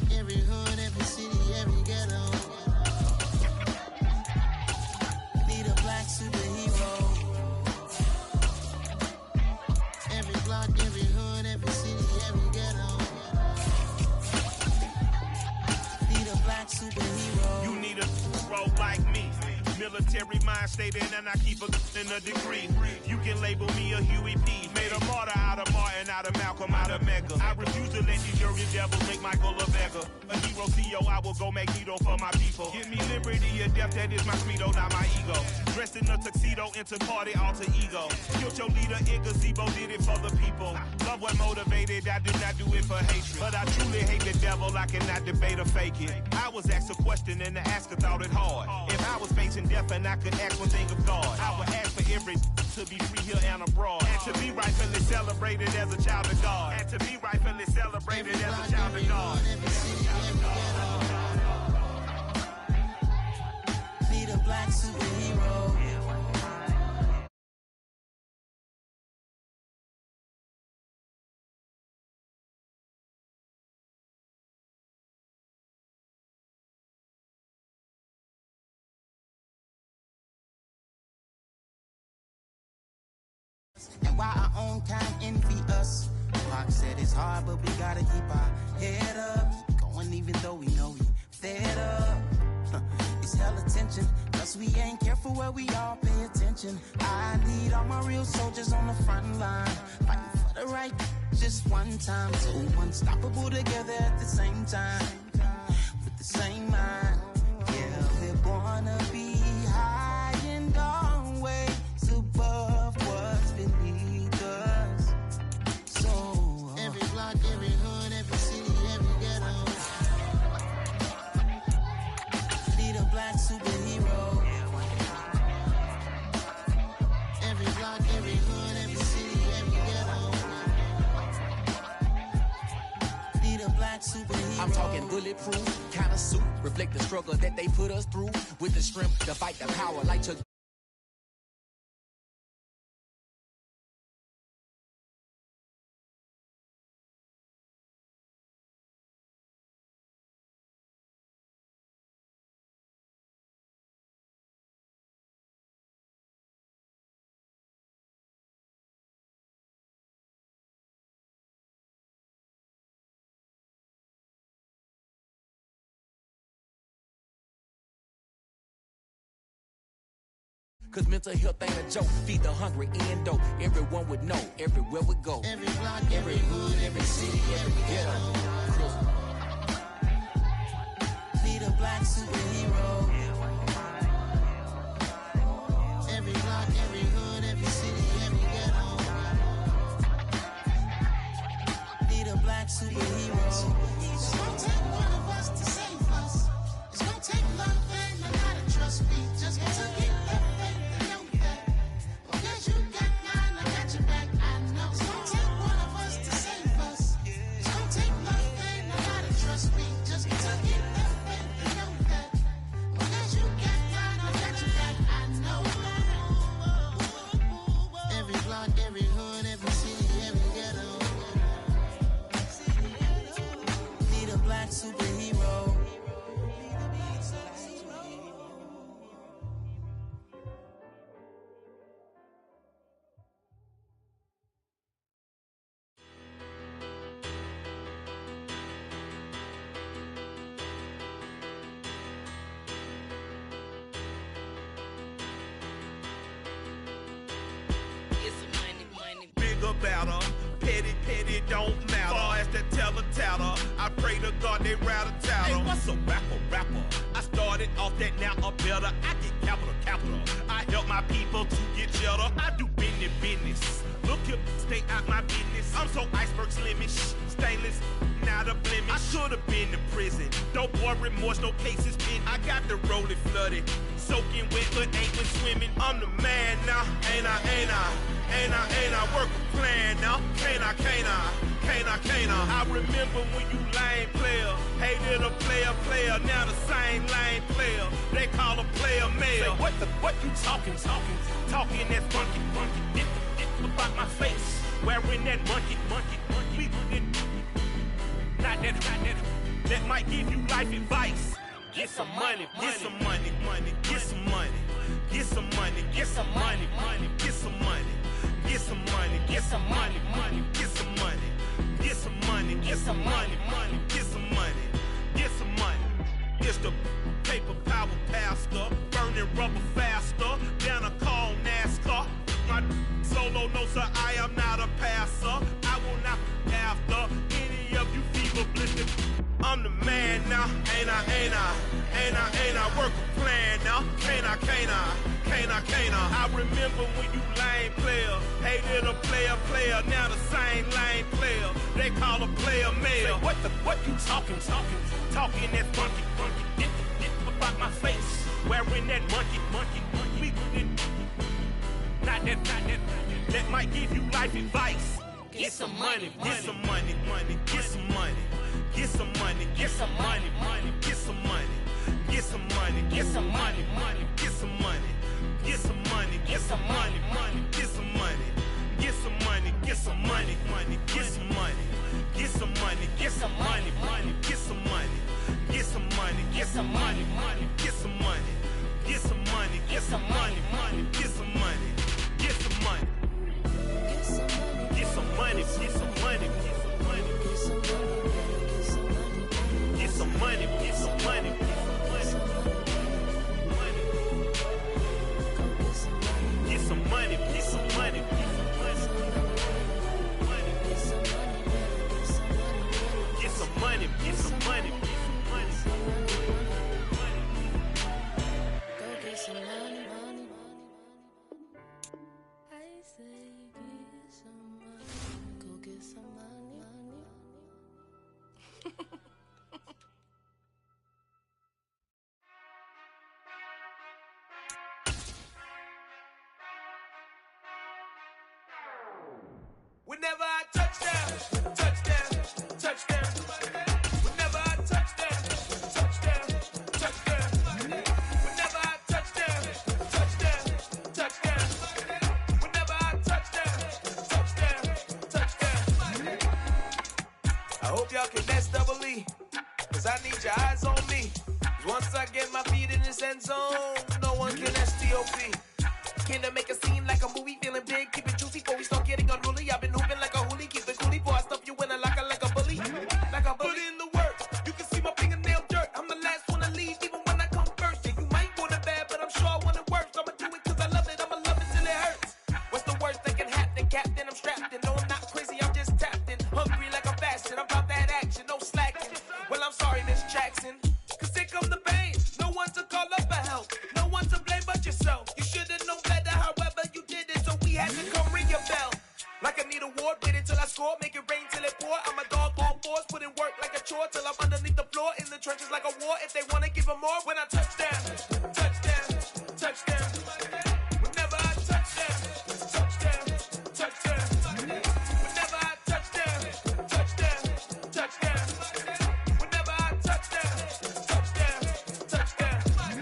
block, every hood, every city, every ghetto. Need a black superhero. Every block, every hood, every city, every ghetto. Need a black superhero. You need a hero like me. Military mind stated, and I keep in a degree. You can label me a Huey P. Made a martyr out of Martin, out of Malcolm, out of Mecca. I refuse to let these European devils make Michael a beggar. A hero CEO, I will go Magneto for my people. Give me liberty or death, that is my credo, not my ego. Dressed in a tuxedo, into party, alter ego. Killed your leader, in gazebo, did it for the people. Love what motivated, I do not do it for hatred. But I truly hate the devil, I cannot debate or fake it. I was asked a question and the asker thought it hard. If I was facing death and I could ask one thing of God, I would ask for every to be free here and abroad, and to be rightfully celebrated as a child of God, and to be rightfully celebrated as a child of God. Need a black superhero. And why our own kind envy us. Pac said it's hard, but we gotta keep our head up. Going even though we know we fed up. It's hella tension, cause we ain't careful where we all pay attention. I need all my real soldiers on the front line, fighting for the right just one time. So unstoppable together at the same time, with the same mind. Yeah, we're born to be high and always above what's beneath us. So every block, every hood, every city, every ghetto. Need a black superhero. Every block, every hood, every city, every ghetto. Need a black superhero. I'm talking bulletproof kind of suit, reflect the struggle that they put us through, with the strength to fight the power like Chuck. Cause mental health ain't a joke. Feed the hungry, endo. Everyone would know, everywhere we go. Every block, every hood, every city, every ghetto. Need a black superhero. Every block, every hood, every city, every ghetto. Need a black superhero. It's gonna take one of us to save us. It's gonna take love and a lot of trust me. Just to get that faith. Superhero. Bigger, better, petty, petty, don't matter. Far as the teller, I pray to God they rattle tattle. Hey, what's a rapper? I started off that, now I'm better. I get capital. I help my people to get cheddar. I do business. Look here, stay out my business. I'm so iceberg slimish, stainless, not a blemish. I should've been to prison. No boy remorse, no cases pinned. I got the rolling flooded, soaking wet, but ain't been swimming. I'm the man now, ain't I? Work a plan now, can't I? I remember when you lame player, hated a player, now the same lame player. They call a player mayor. Say, what you talking that funky, dip about my face, wearing that monkey, not that. that might give you life advice. Get some money, get some money, money, get some money. Get some money, get some money, money, get some money. Get some money, get some money, money, get some money. Get some money, get some money, money, get some money. Get some money. It's the paper power pastor, burning rubber faster than a call NASCAR. My solo notes are I am not a passer. I will not after any of you fever blistered. I'm the man now, ain't I work a plan now, can't I? I remember when you lame player, hated a player, now the same lame player, they call a player male. What you talking that funky, get about my face, wearing that monkey, we not that might give you life advice. Get some money, get some money, money, get some money. Get some money, get some money, money, get some money. Get some money, get some money, money, get some money. Get some money, get some money, money, get some money. Get some money, get some money, money, get some money. Get some money, get some money, money, get some money. Get some money, get some money, money, get some money. Get some money, get some money, money, get some money. Get some money. Get some money, get some money, get some money. Get some money, get some money, get some money. Get some money, get some money, get some money. Get some money, get some money. Go get some money, money. I say get some money. Go get some money, money. Whenever I touch down. Whenever I touch down. Whenever I touch down. Whenever I touch down. I hope y'all can dance double E, cause I need your eyes on me. Cause once I get my feet in this end zone, no one can STOP. Came to make a scene like a movie, feeling big, keep it juicy before we start getting unruly. I've been hooping like a hoolie, keep it coolie before I stuff you in a locker like a bully. Like a bully. Put in the work, you can see my fingernail dirt. I'm the last one to leave, even when I come first. Yeah, you might want it bad, but I'm sure I want it worse. I'ma do it cause I love it, I'ma love it till it hurts. What's the worst that can happen, Captain? I'm strapped in, no I'm not crazy, I'm just tapped in. Hungry like I'm fasting, I'm about that action, no slacking. Well, I'm sorry, Miss Jackson, cause here come the pain. No one to call up for help, no one to blame but yourself. You should've known better, however you did it, so we had to come ring your bell. Like I need a ward, wait until I score, make it rain till it pour. I'm a dog on fours, put in work like a chore till I'm underneath the floor, in the trenches like a war. If they wanna give them more, when I touch down. Whenever I touch down. Whenever I touch down. Whenever I touch down.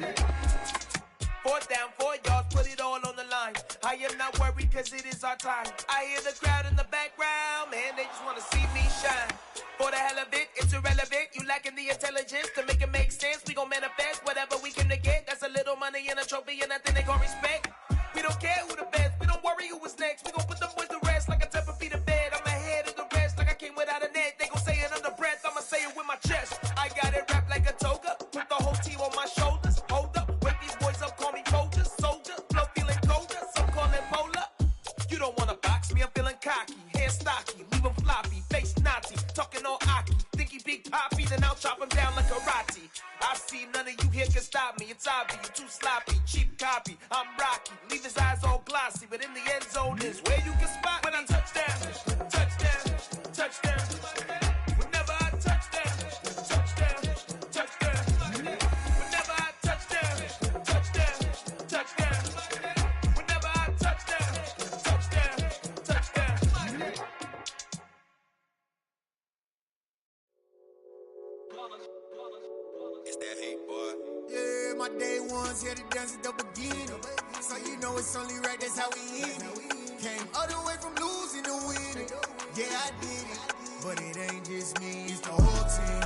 4th down, 4 yards, put it all on the line. I am not worried cause it is our time. I hear the crowd in the background, man, they just wanna see me shine. For the hell of it, it's irrelevant. You lacking the intelligence to make it make sense. We gon' manifest whatever we can to get. That's a little money and a trophy and nothing they gon' respect. We don't care who the best, we don't worry who was next. We gon' put them boys to rest like a Tempur-Pedic to bed. I'm ahead of the rest like I came without a net. They gon' say it under breath, I'ma say it with my chest. I got it wrapped like a toga, put the whole team on my shoulders. Hold up, wake these boys up, call me Folger, soldier. Flow feeling colder, some call it polar. You don't wanna box me, I'm feeling cocky. Hair stocky, leave him floppy, face naughty. Talking all aki, think he big poppy, then I'll chop him down like karate. I see none of you here can stop me. It's obvious, you too sloppy, cheap copy. I'm Rocky, leave his eyes all glossy, but in the end zone is where you can spot when I touch down. Whenever I touch down. Whenever I touch down. Whenever I touch down. It's that hate, boy. Yeah, my day ones here to dance at the beginning. So you know it's only right, that's how we end it. Came all the way from losing to winning. Yeah, I did it. But it ain't just me, it's the whole team.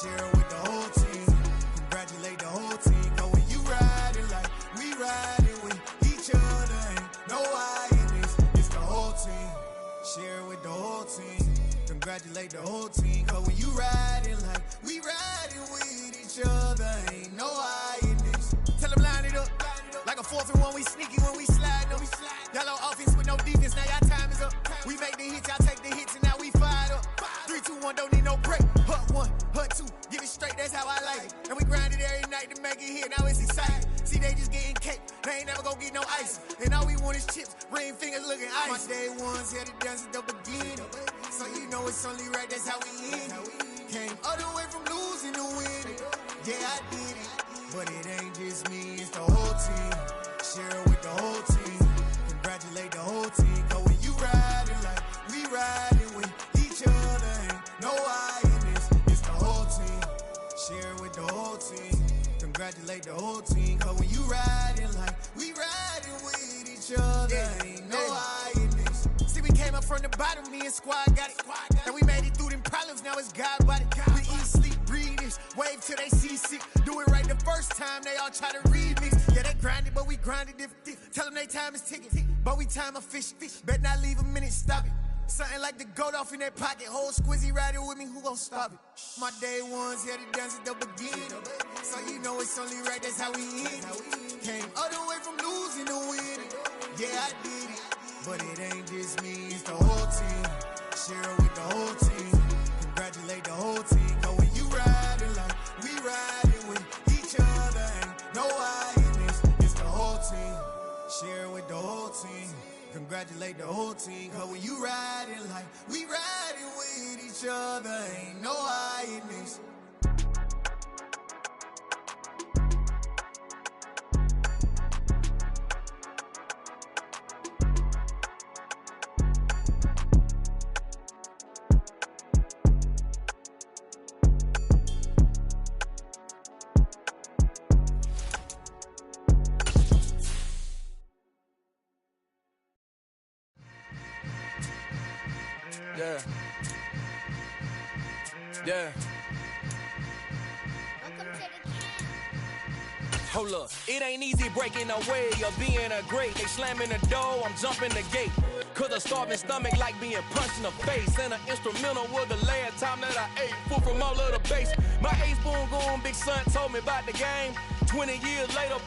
share it with the whole team. Congratulate the whole team. Cause when you riding like we riding with each other, ain't no I in this. It's the whole team. Share it with the whole team. Congratulate the whole team. Cause when you riding like we riding with each other, ain't no I in this. Tell them line it up. Like a 4th and 1, we sneaky when we slide them. Y'all on offense with no defense, now y'all time is up. We make the hits, y'all take the hits, and now we fired up. 3, 2, 1, don't need no break. Hut 1, hut 2, get it straight, that's how I like it. And we grind it every night to make it hit, now it's exciting. See, they just getting cake, they ain't never gonna get no ice. And all we want is chips, ring fingers looking ice. My day ones here to dance at the beginning. So you know it's only right, that's how we end it. Came all the way from losing to winning. Yeah, I did it. But it ain't just me, it's the whole team. Share it with the whole team. Congratulate the whole team. Cause when you riding like we riding with each other, ain't no I in this. It's the whole team. Share it with the whole team. Congratulate the whole team. Cause when you riding like we riding with each other, ain't no I in this. See, we came up from the bottom, me and squad got it. And we made it through them problems, now it's God body. We eat, sleep, breathe this, wave till they see sick. Do it right the first time, they all try to remix. Yeah, they grinded, but we grinded different. Tell them they time is ticking, but we time a fish. Bet not leave a minute, stop it. Something like the goat off in that pocket. Whole squizzy riding with me, who gon' stop it? My day ones here to dance at the beginning. So you know it's only right, that's how we end it. Came all the way from losing to winning. Yeah, I did it. But it ain't just me, it's the whole team. Share it with the whole team. Congratulate the whole team. Cause when you riding like we riding with each other, ain't no I in this. It's the whole team. Share it with the whole team. Congratulate the whole team. Cause when you riding like we riding with each other, ain't no I in this. Yeah. Yeah. Hold up, it ain't easy breaking away or being a great. They slamming the door, I'm jumping the gate. Cause a starving stomach like being punched in the face. And an instrumental was the last time that I ate. Food from all of the base. My ace boom goon, big son told me about the game. 20 years later,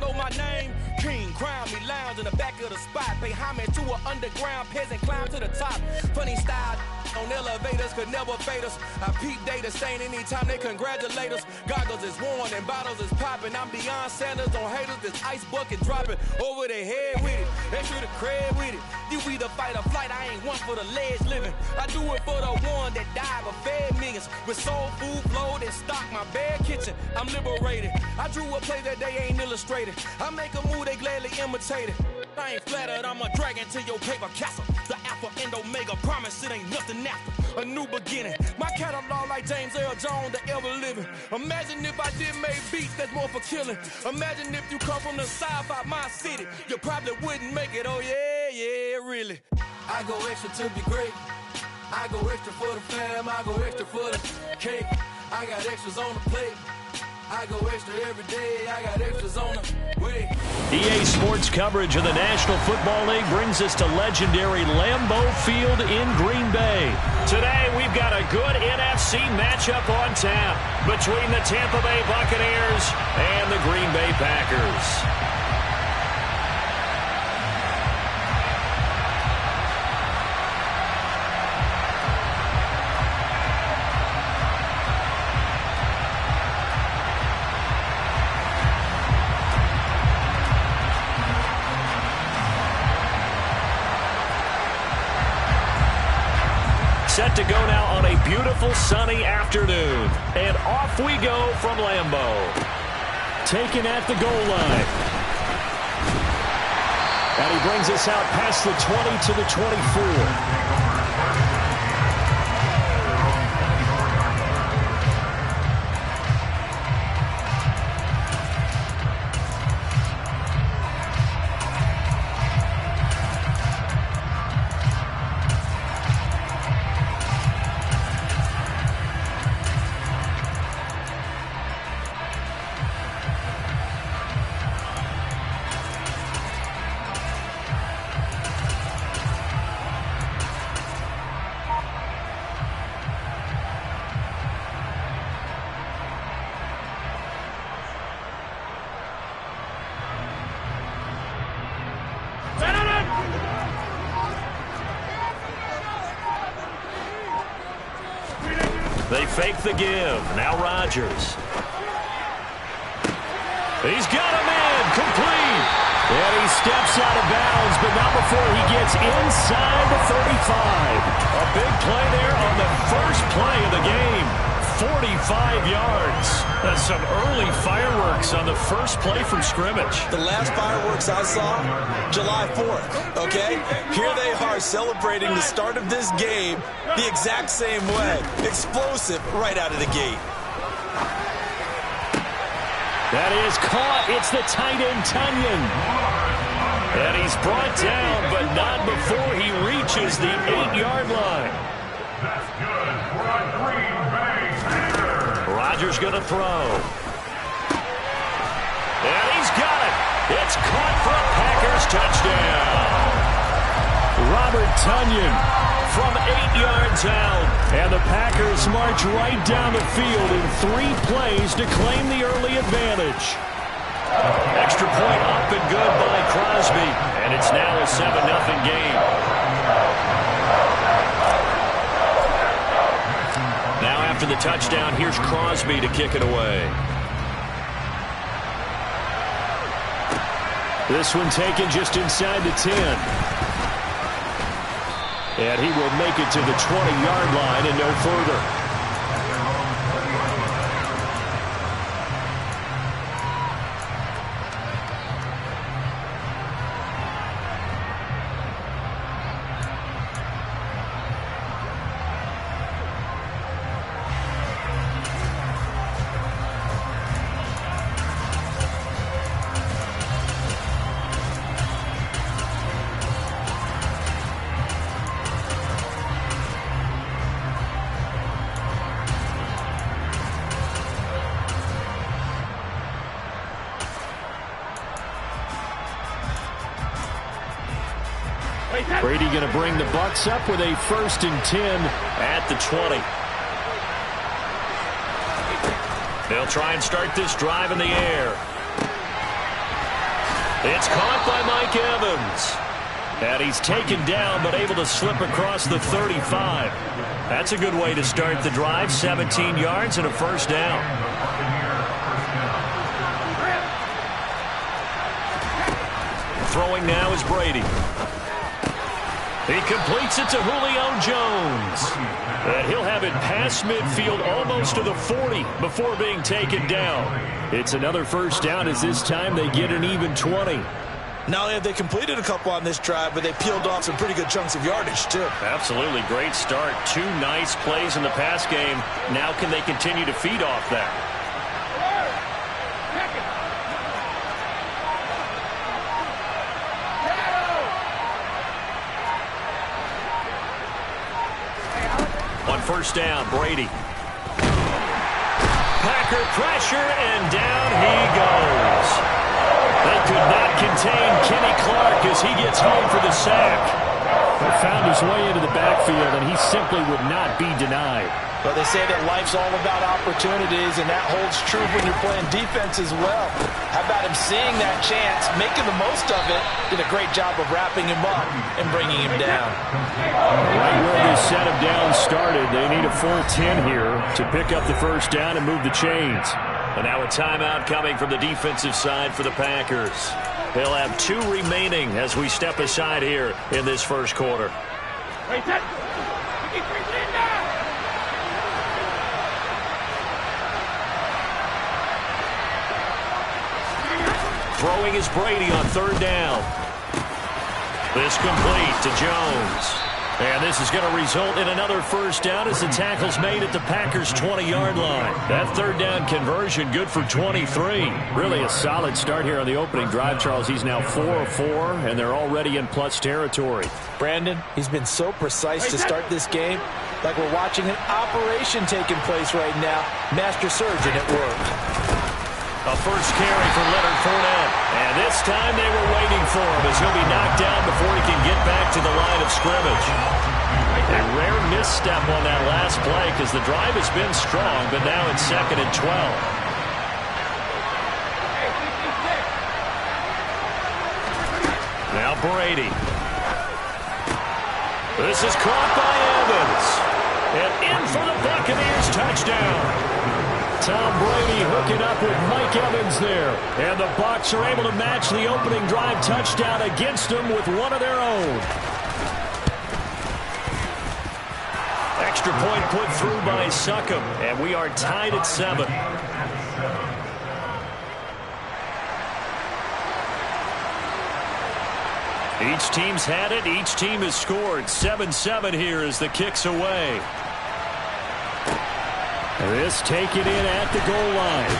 know my name. King, crown me, lounge in the back of the spot. Pay homage to an underground peasant, climb to the top. Funny style on elevators could never fade us. I peep data stain anytime they congratulate us. Goggles is worn and bottles is popping. I'm Deion Sanders on haters, this ice bucket dropping over their head with it. Extra the cred with it. You either fight or flight, I ain't one for the ledge living. I do it for the one that died but fed millions. With soul food flowed and stock my bad kitchen. I'm liberated. I drew a play that they ain't illustrated. I make a move, they gladly imitate it. I ain't flattered, I'm a dragon to your paper castle. The Alpha and Omega, promise it ain't nothing after. A new beginning. My catalog like James Earl Jones, the ever living. Imagine if I did make beats that's more for killing. Imagine if you come from the south out my city. You probably wouldn't make it, oh yeah, really. I go extra to be great. I go extra for the fam, I go extra for the cake. I got extras on the plate. I go extra every day, I got extras on the way. EA Sports coverage of the National Football League brings us to legendary Lambeau Field in Green Bay. Today, we've got a good NFC matchup on tap between the Tampa Bay Buccaneers and the Green Bay Packers. Set to go now on a beautiful sunny afternoon. And off we go from Lambeau. Taken at the goal line. And he brings us out past the 20 to the 24. They fake the give. Now Rodgers. He's got him in. Complete. And he steps out of bounds, but not before he gets inside the 35. A big play there on the first play of the game. 45 yards. That's some early fireworks on the first play from scrimmage. The last fireworks I saw, July 4th, okay? Here they are celebrating the start of this game the exact same way. Explosive right out of the gate. That is caught. It's the tight end, Tunyon. And he's brought down, but not before he reaches the 8-yard line. That's good for a Green Bay Packer. Rodgers going to throw. And he's got it. It's caught for a Packers touchdown. Robert Tunyon from 8 yards out. And the Packers march right down the field in 3 plays to claim the early advantage. Extra point up and good by Crosby. And it's now a 7-0 game. Now after the touchdown, here's Crosby to kick it away. This one taken just inside the 10. And he will make it to the 20-yard line and no further. Brady going to bring the Bucs up with a 1st and 10 at the 20. They'll try and start this drive in the air. It's caught by Mike Evans. And he's taken down but able to slip across the 35. That's a good way to start the drive. 17 yards and a 1st down. Throwing now is Brady. He completes it to Julio Jones. And he'll have it past midfield almost to the 40 before being taken down. It's another 1st down as this time they get an even 20. Not only have they completed a couple on this drive, but they peeled off some pretty good chunks of yardage, too. Absolutely. Great start. 2 nice plays in the pass game. Now can they continue to feed off that? On 1st down, Brady. Packer pressure, and down he goes. They could not contain Kenny Clark as he gets home for the sack. He found his way into the backfield, and he simply would not be denied. But they say that life's all about opportunities, and that holds true when you're playing defense as well. How about him seeing that chance, making the most of it, did a great job of wrapping him up and bringing him down. Right where this set of downs started, they need a 4-10 here to pick up the 1st down and move the chains. And now a timeout coming from the defensive side for the Packers. They'll have 2 remaining as we step aside here in this 1st quarter. Throwing is Brady on 3rd down. This complete to Jones. And this is going to result in another 1st down as the tackle's made at the Packers' 20-yard line. That 3rd down conversion good for 23. Really a solid start here on the opening drive, Charles. He's now 4 of 4, and they're already in plus territory. Brandon, he's been so precise to start this game, like we're watching an operation taking place right now. Master surgeon at work. A 1st carry for Leonard Fournette. And this time they were waiting for him as he'll be knocked down before he can get back to the line of scrimmage. A rare misstep on that last play because the drive has been strong, but now it's 2nd and 12. Now Brady. This is caught by Evans. And in for the Buccaneers touchdown. broken up with Mike Evans there. And the Bucs are able to match the opening drive touchdown against them with one of their own. Extra point put through by Succop, and we are tied at 7. Each team's had it. Each team has scored. 7-7 here as the kick's away. This taken in at the goal line.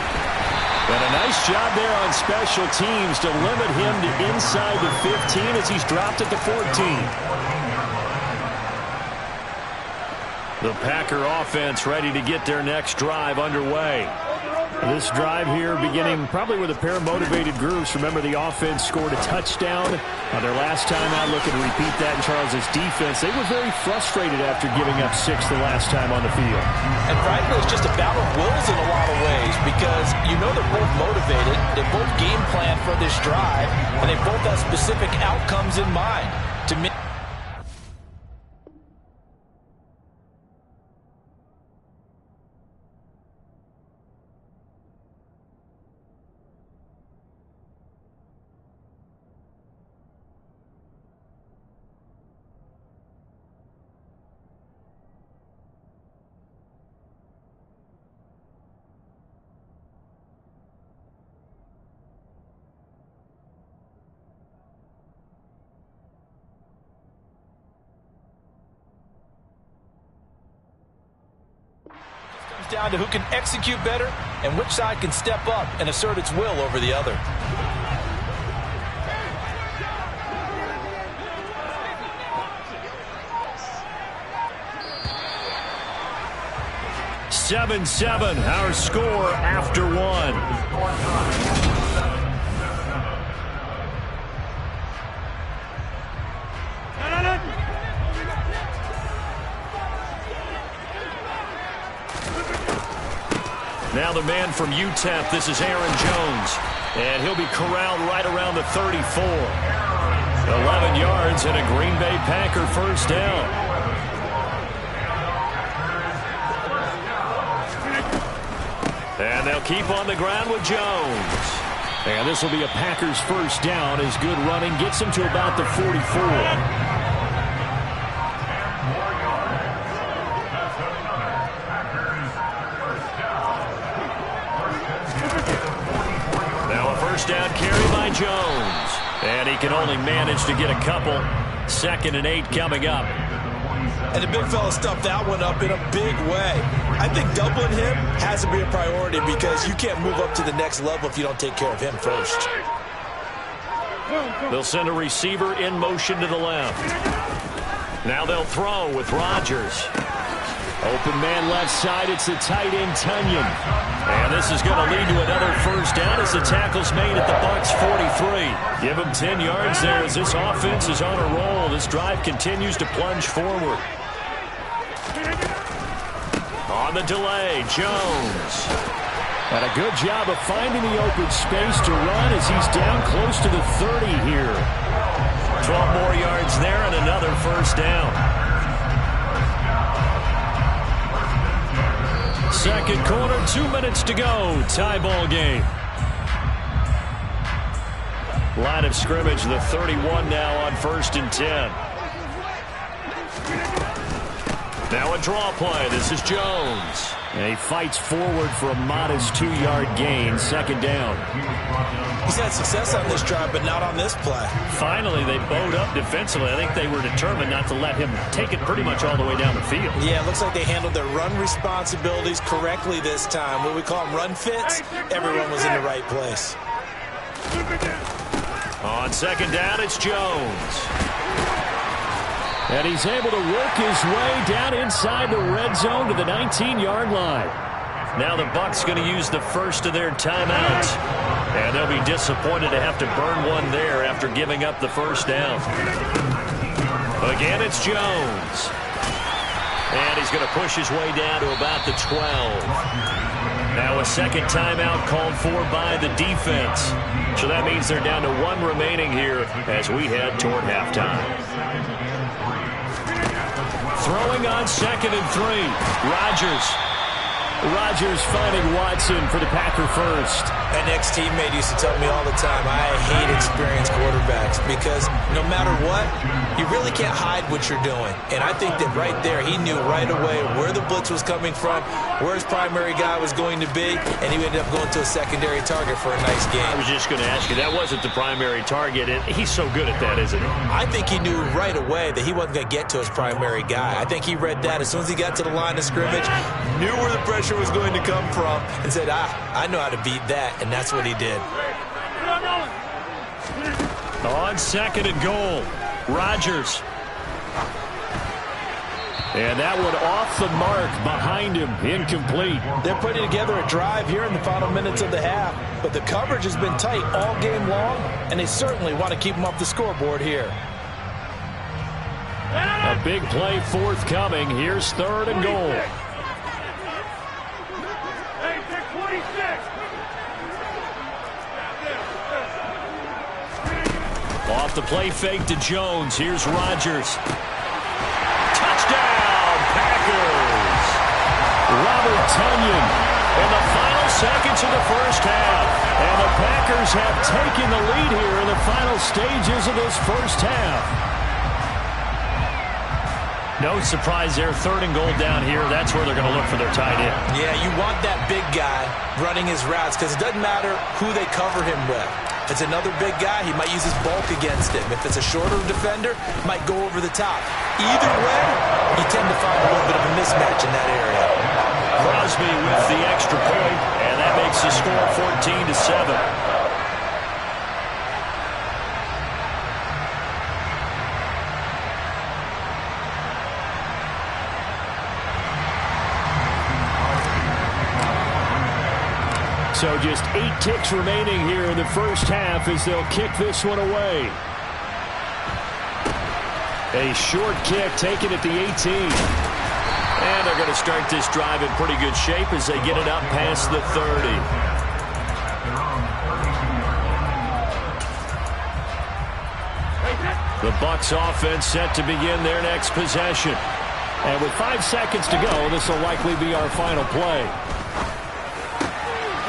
And a nice job there on special teams to limit him to inside the 15 as he's dropped at the 14. The Packer offense ready to get their next drive underway. This drive here beginning probably with a pair of motivated groups. Remember, the offense scored a touchdown on their last time out. Looking to repeat that in Charles' defense. They were very frustrated after giving up 6 the last time on the field. And frankly, it's just a battle of wills in a lot of ways because you know they're both motivated. They both game plan for this drive, and they both have specific outcomes in mind. To me, down to who can execute better and which side can step up and assert its will over the other. (7-7) our score after 1. Now the man from UTEP, this is Aaron Jones. And he'll be corralled right around the 34. 11 yards and a Green Bay Packer first down. And they'll keep on the ground with Jones. And this will be a Packers first down as good running gets him to about the 44. Down carry by Jones. And he can only manage to get a couple. 2nd and 8 coming up. And the big fella stuffed that one up in a big way. I think doubling him has to be a priority because you can't move up to the next level if you don't take care of him first. They'll send a receiver in motion to the left. Now they'll throw with Rodgers. Open man left side, it's the tight end Tunyon. And this is going to lead to another first down as the tackle's made at the Bucs 43. Give him 10 yards there as this offense is on a roll. This drive continues to plunge forward. On the delay, Jones. And a good job of finding the open space to run as he's down close to the 30 here. 12 more yards there and another first down. Second quarter, 2 minutes to go. Tie ball game. Line of scrimmage, the 31 now on 1st and 10. Now a draw play. This is Jones. And he fights forward for a modest 2-yard gain. 2nd down. He's had success on this drive, but not on this play. Finally, they bowed up defensively. I think they were determined not to let him take it pretty much all the way down the field. Yeah, it looks like they handled their run responsibilities correctly this time. What we call them run fits, everyone was in the right place. On 2nd down, it's Jones. And he's able to work his way down inside the red zone to the 19-yard line. Now the Bucs going to use the first of their timeouts. And they'll be disappointed to have to burn one there after giving up the first down. Again, it's Jones. And he's going to push his way down to about the 12. Now a second timeout called for by the defense. So that means they're down to 1 remaining here as we head toward halftime. Throwing on 2nd and 3. Rodgers. Rodgers finding Watson for the Packer first. An ex-teammate used to tell me all the time, I hate experienced quarterbacks because no matter what, you really can't hide what you're doing. And I think that right there, he knew right away where the blitz was coming from, where his primary guy was going to be, and he ended up going to a secondary target for a nice game. I was just going to ask you, that wasn't the primary target. He's so good at that, isn't he? I think he knew right away that he wasn't going to get to his primary guy. I think he read that as soon as he got to the line of scrimmage, knew where the pressure was going to come from, and said, I know how to beat that, and that's what he did. On 2nd and goal, Rodgers. And that one off the mark behind him, incomplete. They're putting together a drive here in the final minutes of the half, but the coverage has been tight all game long, and they certainly want to keep them off the scoreboard here. A big play forthcoming. Here's 3rd and goal. Off the play fake to Jones. Here's Rodgers. Touchdown, Packers! Robert Tonyan in the final seconds of the first half. And the Packers have taken the lead here in the final stages of this first half. No surprise there. 3rd and goal down here. That's where they're going to look for their tight end. Yeah, you want that big guy running his routes because it doesn't matter who they cover him with. If it's another big guy, he might use his bulk against him. If it's a shorter defender, he might go over the top. Either way, you tend to find a little bit of a mismatch in that area. Crosby with the extra point, and that makes the score 14-7. So just 8 ticks remaining here in the first half as they'll kick this one away. A short kick taken at the 18. And they're going to start this drive in pretty good shape as they get it up past the 30. The Bucs offense set to begin their next possession. And with 5 seconds to go, this will likely be our final play.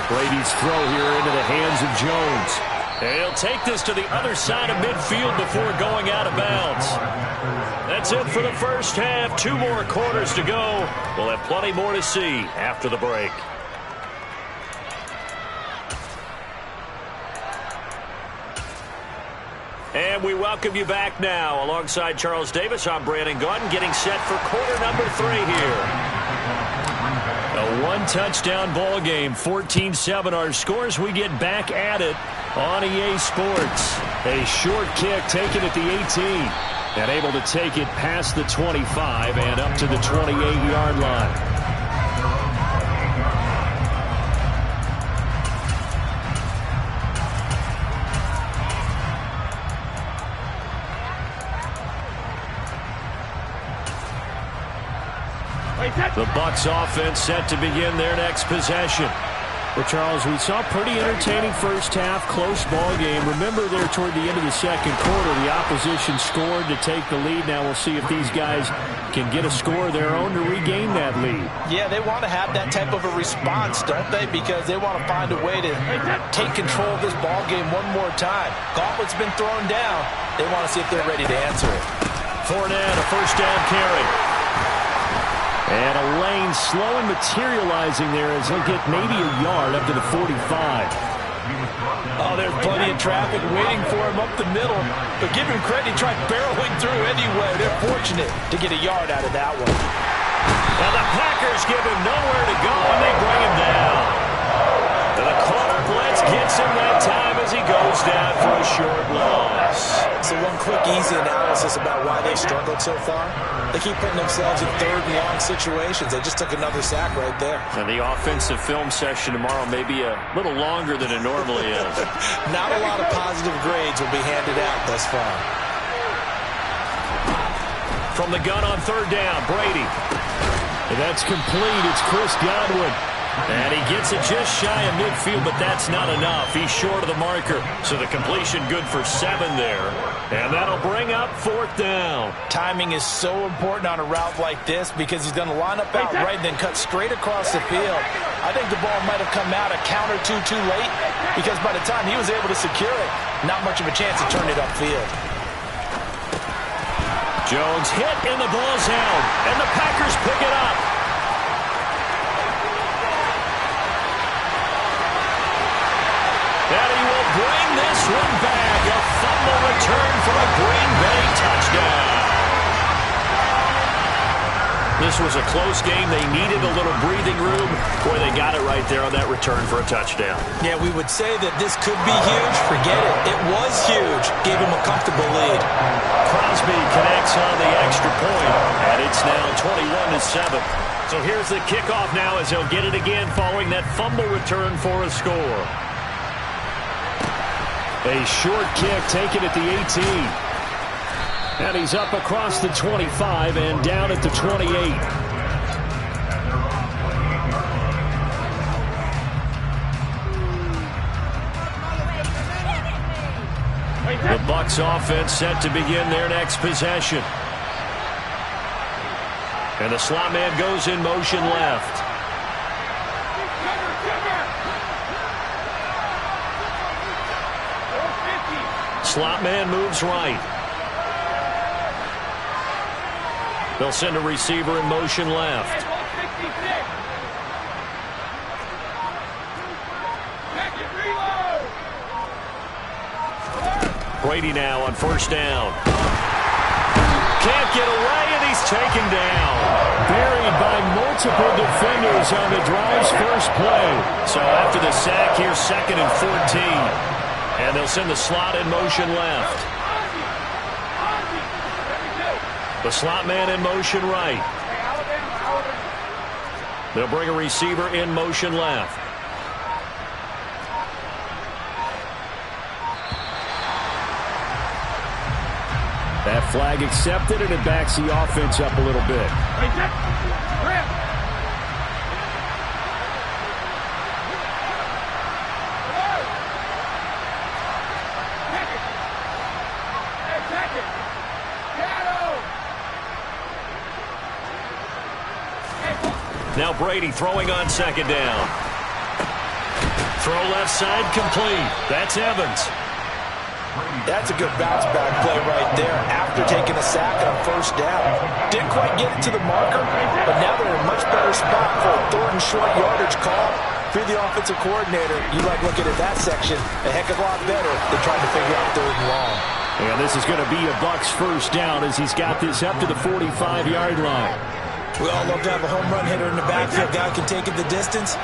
Brady's throw here into the hands of Jones. And he'll take this to the other side of midfield before going out of bounds. That's it for the first half. 2 more quarters to go. We'll have plenty more to see after the break. And we welcome you back now. Alongside Charles Davis, I'm Brandon Gaudin, getting set for quarter number 3 here. A 1-touchdown ball game, 14-7 our scores. We get back at it on EA Sports. A short kick taken at the 18 and able to take it past the 25 and up to the 28-yard line. The Bucs offense set to begin their next possession. Well, Charles, we saw a pretty entertaining first half, close ball game. Remember there toward the end of the second quarter, the opposition scored to take the lead. Now we'll see if these guys can get a score of their own to regain that lead. Yeah, they want to have that type of a response, don't they? Because they want to find a way to take control of this ball game one more time. Gauntlet's been thrown down. They want to see if they're ready to answer it. Fournette, a first down carry. And a lane slow and materializing there as he'll get maybe a yard up to the 45. Oh, there's plenty of traffic waiting for him up the middle. But give him credit, he tried barreling through anyway. They're fortunate to get a yard out of that one. Now the Packers give him nowhere to go, and they bring him down. And the corner blitz gets him that time as he goes down for a short loss. So one quick, easy analysis about why they struggled so far. They keep putting themselves in 3rd and long situations. They just took another sack right there. And the offensive film session tomorrow may be a little longer than it normally is. Not a lot of positive grades will be handed out thus far. From the gun on 3rd down, Brady. And that's complete. It's Chris Godwin. And he gets it just shy of midfield, but that's not enough. He's short of the marker. So the completion good for 7 there. And that'll bring up 4th down. Timing is so important on a route like this because he's going to line up out right and then cut straight across the field. I think the ball might have come out a count or two too late because by the time he was able to secure it, not much of a chance to turn it upfield. Jones hit and the ball's out. And the Packers pick it up. And he will bring this one back. A fumble return for a Green Bay touchdown. This was a close game. They needed a little breathing room. Boy, they got it right there on that return for a touchdown. Yeah, we would say that this could be huge. Forget it. It was huge. Gave him a comfortable lead. Crosby connects on the extra point, and it's now 21-7. So here's the kickoff now as he'll get it again following that fumble return for a score. A short kick taken at the 18. And he's up across the 25 and down at the 28. The Bucs offense set to begin their next possession. And the slot man goes in motion left. Slot man moves right. They'll send a receiver in motion left. Brady now on 1st down. Can't get away, and he's taken down. Buried by multiple defenders on the drive's first play. So after the sack, here's 2nd and 14. And they'll send the slot in motion left. The slot man in motion right. They'll bring a receiver in motion left. That flag accepted, and it backs the offense up a little bit. Now Brady throwing on 2nd down. Throw left side complete. That's Evans. That's a good bounce back play right there after taking a sack on 1st down. Didn't quite get it to the marker, but now they're in a much better spot for a 3rd and short yardage call. If you're the offensive coordinator, you like looking at that section a heck of a lot better than trying to figure out 3rd and long. And this is going to be a Bucs 1st down as he's got this up to the 45-yard line. We all love to have a home run hitter in the backfield. Guy can take it the distance.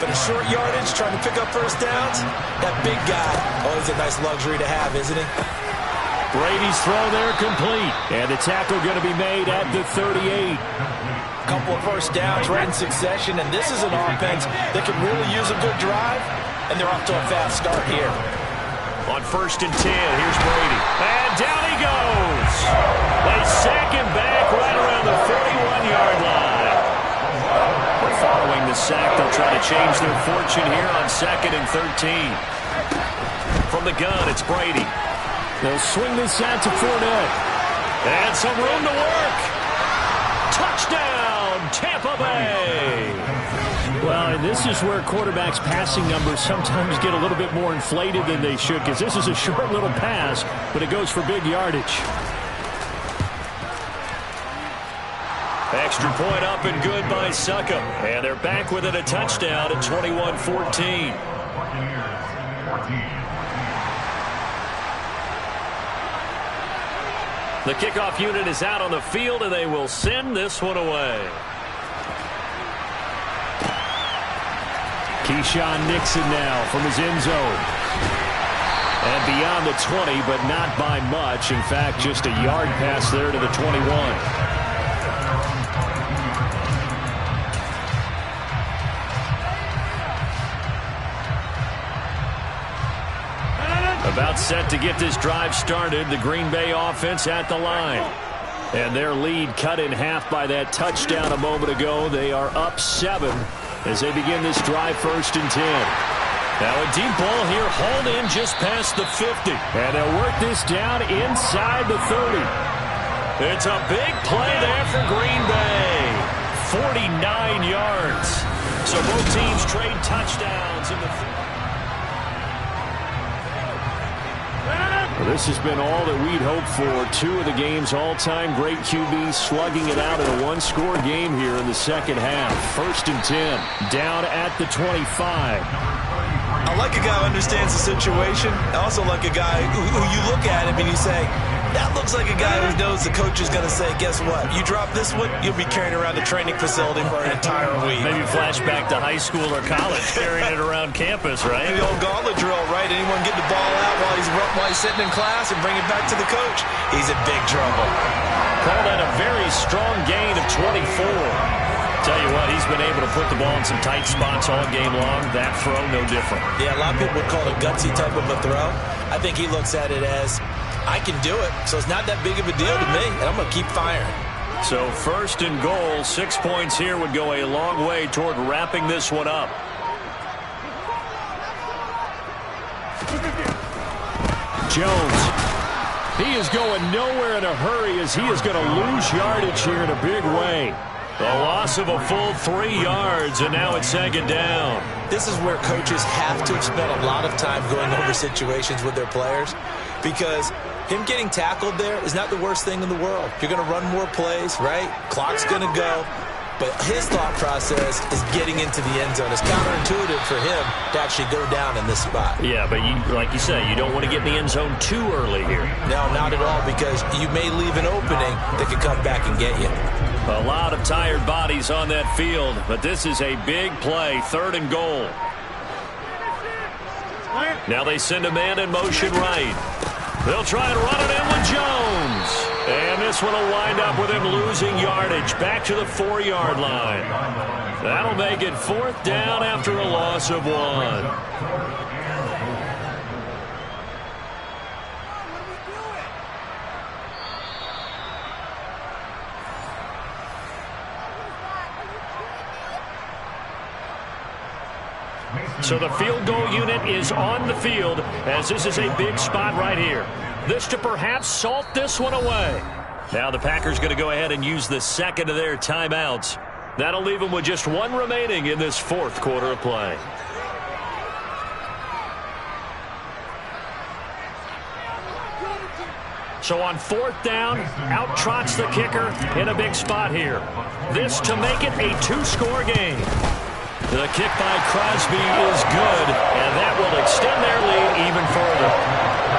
But a short yardage, trying to pick up 1st downs, that big guy, always a nice luxury to have, isn't he? Brady's throw there complete. And the tackle going to be made at the 38. Couple of 1st downs right in succession, and this is an offense that can really use a good drive, and they're off to a fast start here. On 1st and 10, here's Brady. And down he goes. They sack him back right around the 41-yard line. But following the sack, they'll try to change their fortune here on 2nd and 13. From the gun, it's Brady. They'll swing this out to Fournette. And some room to work. Touchdown, Tampa Bay. Well, and this is where quarterbacks' passing numbers sometimes get a little bit more inflated than they should, because this is a short little pass, but it goes for big yardage. Extra point up and good by Succop. And they're back within a touchdown at 21-14. The kickoff unit is out on the field, and they will send this one away. Keyshawn Nixon now from his end zone. And beyond the 20, but not by much. In fact, just a yard pass there to the 21. About set to get this drive started. The Green Bay offense at the line. And their lead cut in half by that touchdown a moment ago. They are up 7 as they begin this drive 1st and 10. Now a deep ball here hauled in just past the 50. And they'll work this down inside the 30. It's a big play there for Green Bay. 49 yards. So both teams trade touchdowns in the Well, this has been all that we'd hoped for. 2 of the game's all-time great QBs slugging it out in a one-score game here in the second half. 1st and 10, down at the 25. I like a guy who understands the situation. I also like a guy who you look at him and you say, that looks like a guy who knows the coach is going to say, guess what? You drop this one, you'll be carrying around the training facility for an entire week. Maybe flashback to high school or college, carrying it around campus, right? The old gauntlet drill, right? Anyone get the ball out while he's sitting in class and bring it back to the coach? He's in big trouble. Called that a very strong gain of 24. Tell you what, he's been able to put the ball in some tight spots all game long. That throw, no different. Yeah, a lot of people would call it a gutsy type of a throw. I think he looks at it as, I can do it, so it's not that big of a deal to me, and I'm going to keep firing. So 1st and goal, 6 points here would go a long way toward wrapping this one up. Jones. He is going nowhere in a hurry as he is going to lose yardage here in a big way. A loss of a full 3 yards, and now it's 2nd down. This is where coaches have to have spent a lot of time going over situations with their players, because him getting tackled there is not the worst thing in the world. You're going to run more plays, right? Clock's going to go. But his thought process is getting into the end zone. It's counterintuitive for him to actually go down in this spot. Yeah, but like you say, you don't want to get in the end zone too early here. No, not at all, because you may leave an opening that could come back and get you. A lot of tired bodies on that field, but this is a big play, 3rd and goal. Now they send a man in motion right. They'll try and run it in with Jones. And this one will wind up with him losing yardage back to the 4-yard line. That'll make it 4th down after a loss of 1. So the field goal unit is on the field as this is a big spot right here. This to perhaps salt this one away. Now the Packers going to go ahead and use the 2nd of their timeouts. That'll leave them with just 1 remaining in this 4th quarter of play. So on 4th down, out trots the kicker in a big spot here. This to make it a 2-score game. The kick by Crosby is good, and that will extend their lead even further.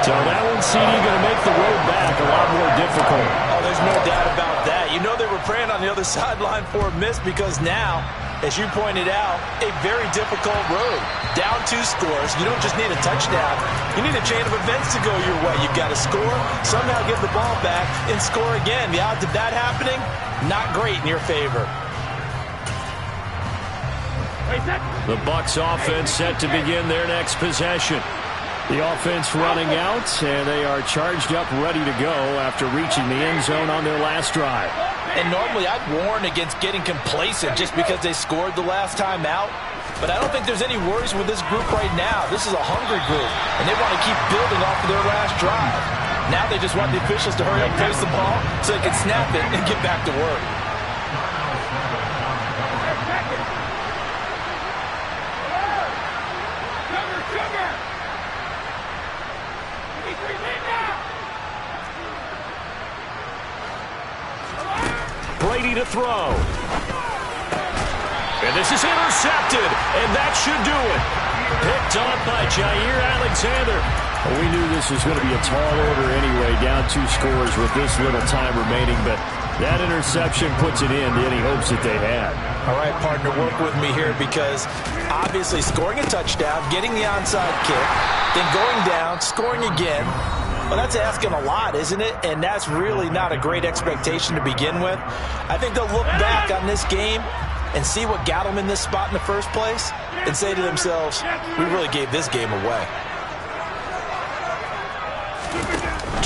So that one, CD, going to make the road back a lot more difficult. Oh, there's no doubt about that. You know they were praying on the other sideline for a miss, because now, as you pointed out, a very difficult road. Down 2 scores. You don't just need a touchdown. You need a chain of events to go your way. You've got to score, somehow give the ball back, and score again. The odds of that happening, not great in your favor. The Bucs offense set to begin their next possession. The offense running out, and they are charged up, ready to go after reaching the end zone on their last drive. And normally I'd warn against getting complacent just because they scored the last time out. But I don't think there's any worries with this group right now. This is a hungry group, and they want to keep building off of their last drive. Now they just want the officials to hurry up and face the ball so they can snap it and get back to work. Brady to throw. And this is intercepted, and that should do it. Picked off by Jair Alexander. Well, we knew this was going to be a tall order anyway, down 2 scores with this little time remaining, but that interception puts it in to any hopes that they had. All right, partner, work with me here, because obviously scoring a touchdown, getting the onside kick, then going down, scoring again, well, that's asking a lot, isn't it? And that's really not a great expectation to begin with. I think they'll look back on this game and see what got them in this spot in the first place and say to themselves, we really gave this game away.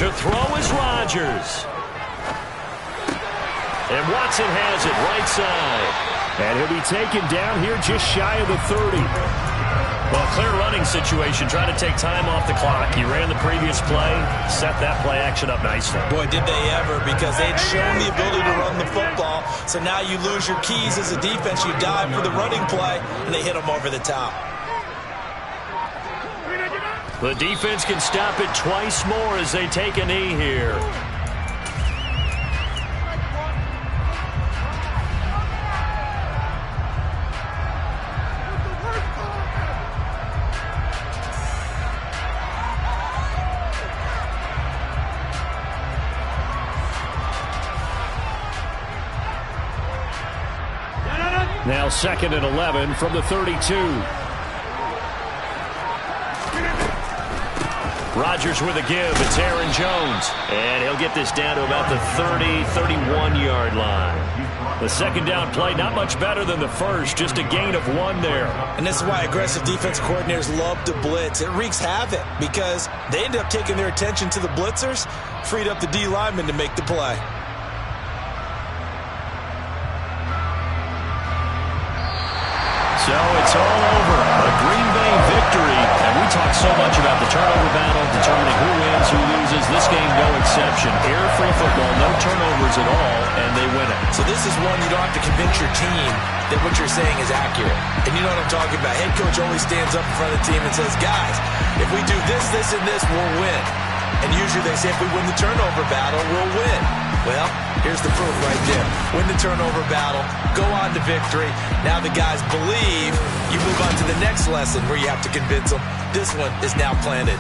To throw is Rodgers. And Watson has it right side. And he'll be taken down here just shy of the 30. Well, clear running situation, trying to take time off the clock. He ran the previous play, set that play action up nicely. Boy, did they ever, because they'd shown the ability to run the football. So now you lose your keys as a defense. You dive for the running play, and they hit them over the top. The defense can stop it twice more as they take a knee here. Now 2nd and 11 from the 32. Rodgers with a give. It's Aaron Jones. And he'll get this down to about the 30, 31-yard line. The second down play, not much better than the first, just a gain of 1 there. And this is why aggressive defense coordinators love to blitz. It wreaks havoc because they end up taking their attention to the blitzers, freed up the D lineman to make the play. So it's all over. A Green Bay victory. And we talk so much about the turnover battle, determining who wins, who loses. This game, no exception. Air-free football, no turnovers at all, and they win it. So this is one you don't have to convince your team that what you're saying is accurate. And you know what I'm talking about. Head coach only stands up in front of the team and says, guys, if we do this, this, and this, we'll win. And usually they say if we win the turnover battle, we'll win. Well, here's the proof right there. Win the turnover battle, go on to victory. Now the guys believe. You move on to the next lesson where you have to convince them. This one is now planted.